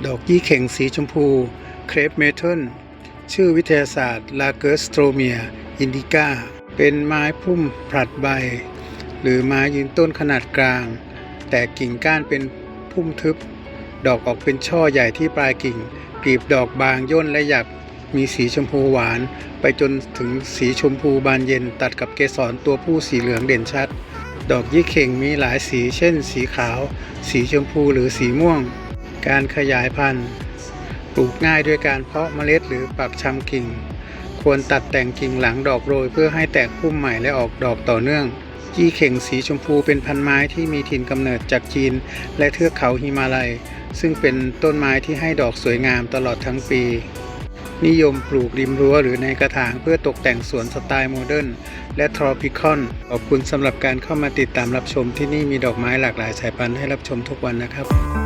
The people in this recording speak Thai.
ดอกยี่เข่งสีชมพูเครปเมทัลชื่อวิทยาศาสตร์ลาเกิร์สโตรเมียอินดิก้าเป็นไม้พุ่มผลัดใบหรือไม้ยืนต้นขนาดกลางแต่กิ่งก้านเป็นพุ่มทึบดอกออกเป็นช่อใหญ่ที่ปลายกิ่งกลีบดอกบางย่นและหยักมีสีชมพูหวานไปจนถึงสีชมพูบานเย็นตัดกับเกสรตัวผู้สีเหลืองเด่นชัดดอกยี่เข่งมีหลายสีเช่นสีขาวสีชมพูหรือสีม่วงการขยายพันธุ์ปลูกง่ายด้วยการเพาะเมล็ดหรือปักชำกิ่งควรตัดแต่งกิ่งหลังดอกโรยเพื่อให้แตกพุ่มใหม่และออกดอกต่อเนื่องยี่เข่งสีชมพูเป็นพันธุ์ไม้ที่มีถิ่นกำเนิดจากจีนและเทือกเขาหิมาลัยซึ่งเป็นต้นไม้ที่ให้ดอกสวยงามตลอดทั้งปีนิยมปลูกริมรั้วหรือในกระถางเพื่อตกแต่งสวนสไตล์โมเดิร์นและทรอปิคอลขอบคุณสำหรับการเข้ามาติดตามรับชมที่นี่มีดอกไม้หลากหลายสายพันธุ์ให้รับชมทุกวันนะครับ